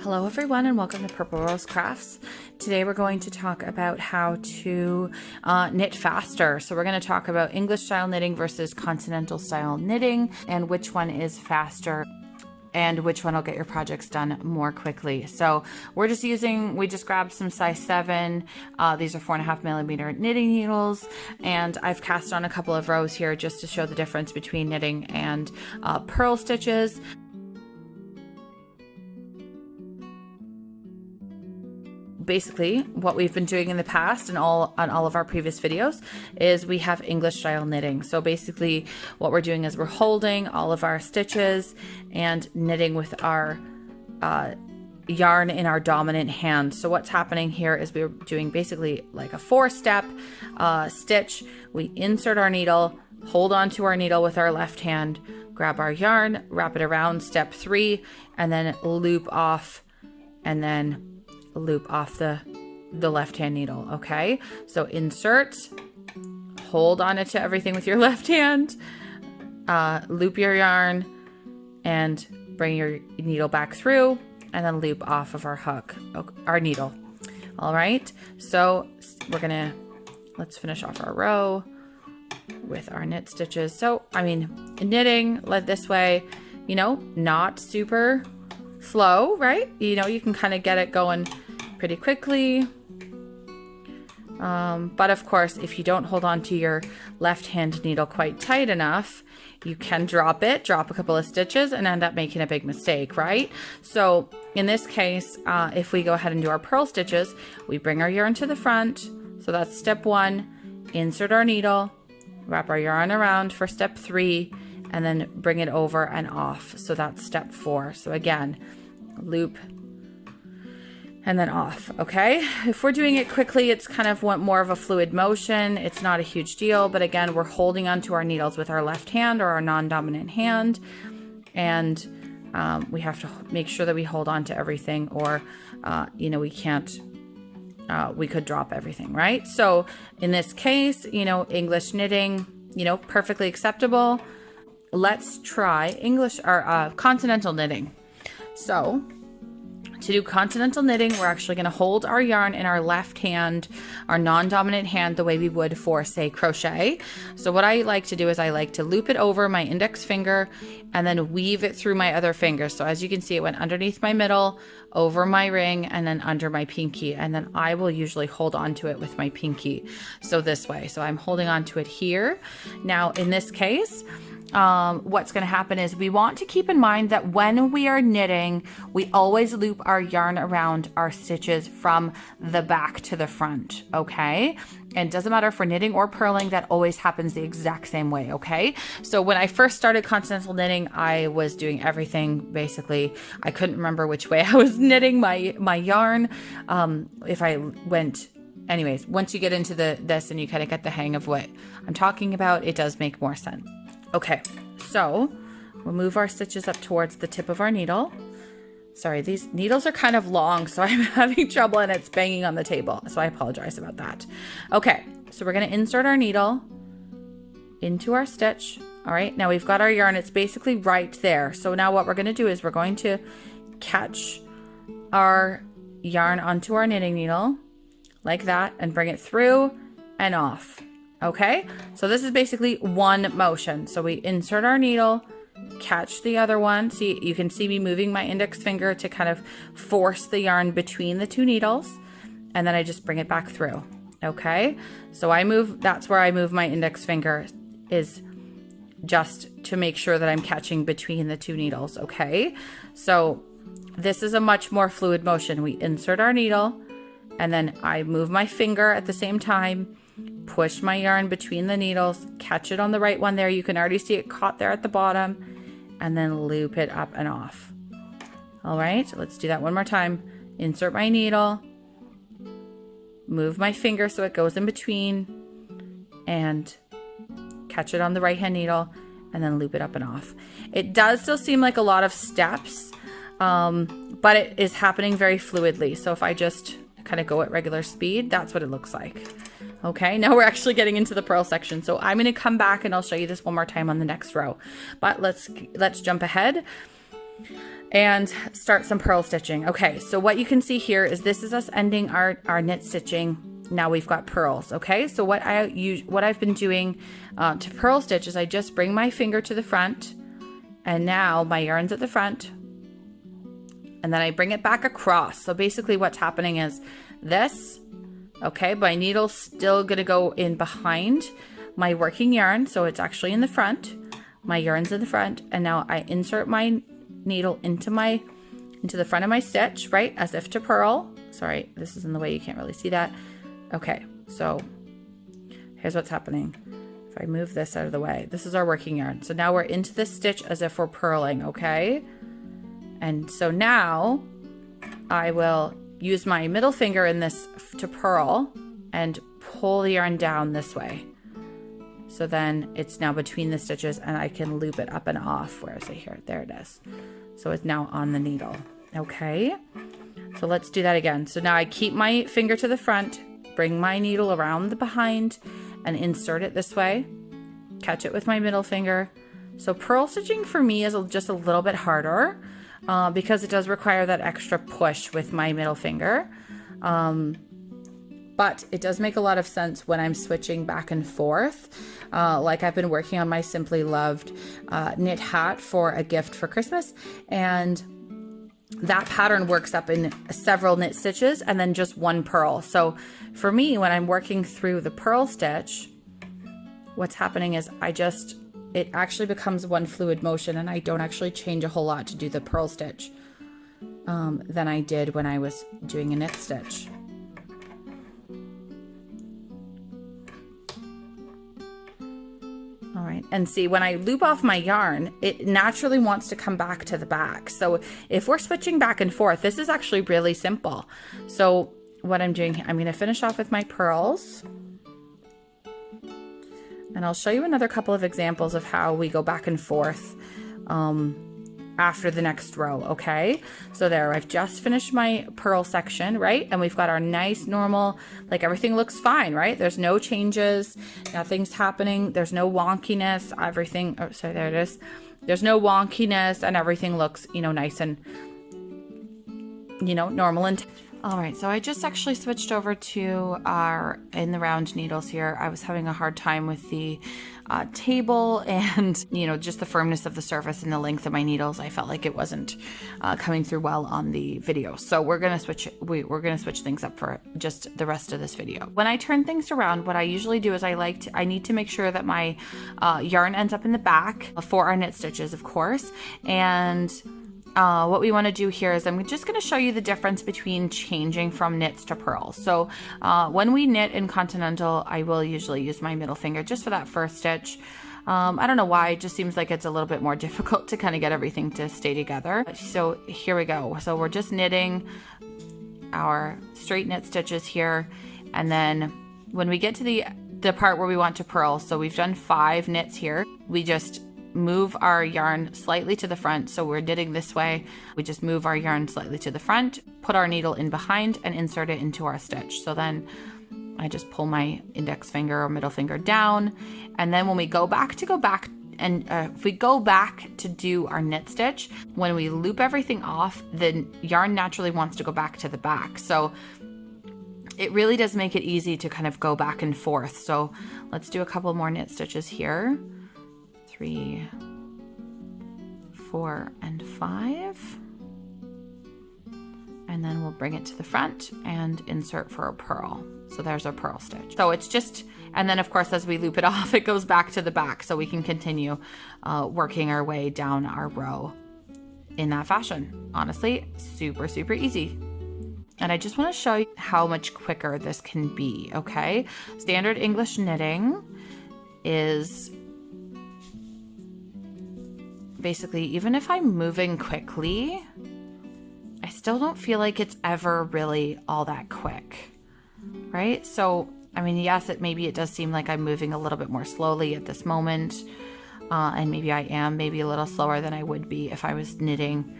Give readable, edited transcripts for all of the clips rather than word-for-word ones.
Hello everyone and welcome to Purple Rose Crafts. Today we're going to talk about how to knit faster. So we're going to talk about English style knitting versus continental style knitting and which one is faster and which one will get your projects done more quickly. So we just grabbed some size 7. These are 4.5mm knitting needles, and I've cast on a couple of rows here just to show the difference between knitting and purl stitches. Basically, what we've been doing in the past and on all of our previous videos is we have English style knitting. So basically what we're doing is we're holding all of our stitches and knitting with our yarn in our dominant hand. So what's happening here is we're doing basically like a 4-step stitch. We insert our needle, hold on to our needle with our left hand, grab our yarn, wrap it around, step 3, and then loop off, and then loop off the left hand needle. Okay, so insert, hold on to everything with your left hand, loop your yarn and bring your needle back through, and then loop off of our hook, our needle. All right, so let's finish off our row with our knit stitches. So I mean, knitting led this way, you know, not super slow, right? You know, you can kind of get it going pretty quickly. But of course, if you don't hold on to your left hand needle quite tight enough, you can drop a couple of stitches and end up making a big mistake, right? So in this case, if we go ahead and do our purl stitches, we bring our yarn to the front. So that's step 1, insert our needle, wrap our yarn around for step 3, and then bring it over and off. So that's step 4. So again, loop and then off. Okay, if we're doing it quickly, it's kind of more of a fluid motion. It's not a huge deal, but again, we're holding onto our needles with our left hand or our non-dominant hand, and we have to make sure that we hold on to everything, or you know, we could drop everything, right? So in this case, you know, English knitting, you know, perfectly acceptable. Let's try English or continental knitting. So to do continental knitting, we're actually going to hold our yarn in our left hand, our non-dominant hand, the way we would for, say, crochet. So what I like to do is I like to loop it over my index finger and then weave it through my other finger. So as you can see, it went underneath my middle, over my ring, and then under my pinky. And then I will usually hold on to it with my pinky. So this way. So I'm holding on to it here. Now, in this case, what's going to happen is we want to keep in mind that when we are knitting, we always loop our yarn around our stitches from the back to the front, okay? And it doesn't matter if we're knitting or purling, that always happens the exact same way, okay? So when I first started continental knitting, I was doing everything basically. I couldn't remember which way I was knitting my yarn. If I went... Anyways, once you get into this and you kind of get the hang of what I'm talking about, it does make more sense. Okay, so we'll move our stitches up towards the tip of our needle. Sorry, these needles are kind of long, so I'm having trouble and it's banging on the table. So I apologize about that. Okay, so we're going to insert our needle into our stitch. All right, now we've got our yarn. It's basically right there. So now what we're going to do is we're going to catch our yarn onto our knitting needle like that and bring it through and off. Okay, so this is basically one motion. So we insert our needle, catch the other one. See, you can see me moving my index finger to kind of force the yarn between the two needles, and then I just bring it back through. Okay, so that's where I move my index finger, is just to make sure that I'm catching between the two needles. Okay, so this is a much more fluid motion. We insert our needle, and then I move my finger at the same time, push my yarn between the needles, catch it on the right one there. You can already see it caught there at the bottom, and then loop it up and off. All right, let's do that one more time. Insert my needle, move my finger so it goes in between, and catch it on the right hand needle, and then loop it up and off. It does still seem like a lot of steps, but it is happening very fluidly. So if I just kind of go at regular speed, that's what it looks like. Okay, now we're actually getting into the purl section. So I'm going to come back and I'll show you this one more time on the next row. But let's jump ahead. and start some purl stitching. Okay, so what you can see here is this is us ending our knit stitching. Now we've got purls. Okay, so what I've been doing to purl stitch is I just bring my finger to the front, and now my yarn's at the front, and then I bring it back across. So basically what's happening is this, okay, my needle's still gonna go in behind my working yarn, so it's actually in the front. My yarn's in the front, and now I insert my needle into the front of my stitch, right, as if to purl. Sorry, this is in the way, you can't really see that. Okay, so here's what's happening. If I move this out of the way, this is our working yarn. So now we're into this stitch as if we're purling, okay? And so now I will use my middle finger in this to purl and pull the yarn down this way. So then it's now between the stitches, and I can loop it up and off. Where is it here? There it is. So it's now on the needle. Okay. So let's do that again. So now I keep my finger to the front, bring my needle around the behind, and insert it this way. Catch it with my middle finger. So purl stitching for me is just a little bit harder because it does require that extra push with my middle finger. But it does make a lot of sense when I'm switching back and forth. Like I've been working on my Simply Loved knit hat for a gift for Christmas, and that pattern works up in several knit stitches and then just one purl. So for me, when I'm working through the purl stitch, what's happening is it actually becomes one fluid motion, and I don't actually change a whole lot to do the purl stitch than I did when I was doing a knit stitch. All right, and see, when I loop off my yarn, it naturally wants to come back to the back. So if we're switching back and forth, this is actually really simple. So what I'm doing, I'm going to finish off with my purls. And I'll show you another couple of examples of how we go back and forth after the next row, okay? So there, I've just finished my purl section, right? And we've got our nice normal, like everything looks fine, right? There's no changes, nothing's happening, there's no wonkiness, everything, oh, sorry, there it is. There's no wonkiness, and everything looks, nice and, normal. And all right, so I just actually switched over to our in the round needles here. I was having a hard time with the table and, just the firmness of the surface and the length of my needles. I felt like it wasn't coming through well on the video. So we're going to switch things up for just the rest of this video. When I turn things around, what I usually do is I need to make sure that my yarn ends up in the back for our knit stitches, of course. And what we want to do here is I'm just going to show you the difference between changing from knits to purls. So when we knit in Continental, I will usually use my middle finger just for that first stitch. I don't know why, it just seems like it's a little bit more difficult to kind of get everything to stay together. So here we go. So we're just knitting our straight knit stitches here, and then when we get to the part where we want to purl, so we've done 5 knits here, we just move our yarn slightly to the front. So we're knitting this way. We just move our yarn slightly to the front, put our needle in behind, and insert it into our stitch. So then I just pull my index finger or middle finger down. And then when we go back and if we go back to do our knit stitch, when we loop everything off, the yarn naturally wants to go back to the back. So it really does make it easy to kind of go back and forth. So let's do a couple more knit stitches here. 3, 4, and 5. And then we'll bring it to the front and insert for a purl. So there's our purl stitch. So it's just, and then of course, as we loop it off, it goes back to the back, so we can continue working our way down our row in that fashion. Honestly, super, super easy. And I just want to show you how much quicker this can be, okay? Standard English knitting is basically, even if I'm moving quickly, I still don't feel like it's ever really all that quick, right? So, I mean, yes, maybe it does seem like I'm moving a little bit more slowly at this moment, and maybe I am maybe a little slower than I would be if I was knitting,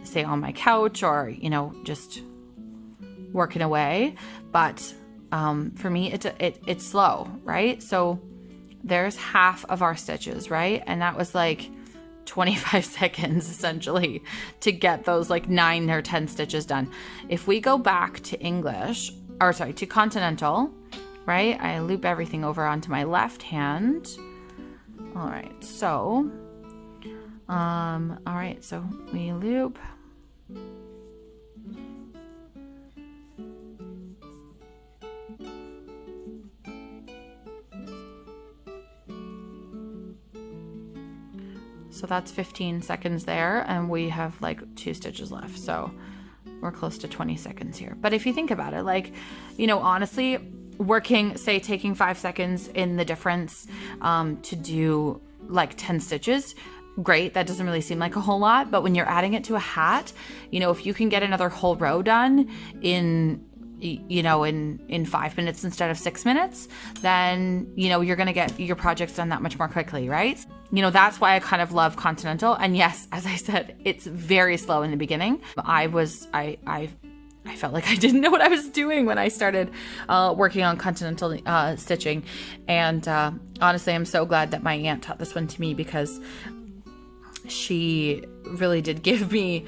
say, on my couch or, just working away. But for me, it's slow, right? So there's half of our stitches, right? And that was like 25 seconds essentially to get those like 9 or 10 stitches done. If we go back to English, or sorry, to Continental, right? I loop everything over onto my left hand. All right, so, so we loop. So that's 15 seconds there, and we have like 2 stitches left. So we're close to 20 seconds here. But if you think about it, like, you know, honestly, working, say, taking 5 seconds in the difference to do like 10 stitches, great. That doesn't really seem like a whole lot, but when you're adding it to a hat, you know, if you can get another whole row done in 5 minutes instead of 6 minutes, then, you know, you're going to get your projects done that much more quickly, right? You know, that's why I kind of love Continental. And yes, as I said, it's very slow in the beginning. I felt like I didn't know what I was doing when I started working on Continental stitching. And honestly, I'm so glad that my aunt taught this one to me, because she really did give me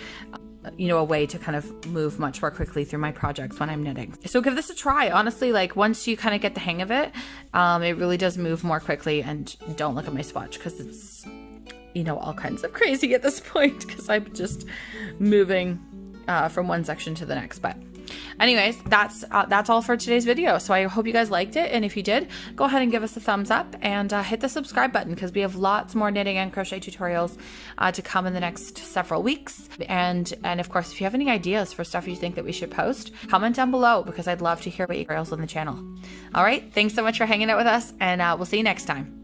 you know, a way to kind of move much more quickly through my projects when I'm knitting. So give this a try. Honestly, like once you kind of get the hang of it, it really does move more quickly. And don't look at my swatch, because it's, you know, all kinds of crazy at this point, because I'm just moving from one section to the next. But anyways, that's all for today's video. So I hope you guys liked it. And if you did, go ahead and give us a thumbs up and hit the subscribe button, because we have lots more knitting and crochet tutorials to come in the next several weeks. And of course, if you have any ideas for stuff you think that we should post, comment down below, because I'd love to hear about your tutorials on the channel. All right. Thanks so much for hanging out with us, and we'll see you next time.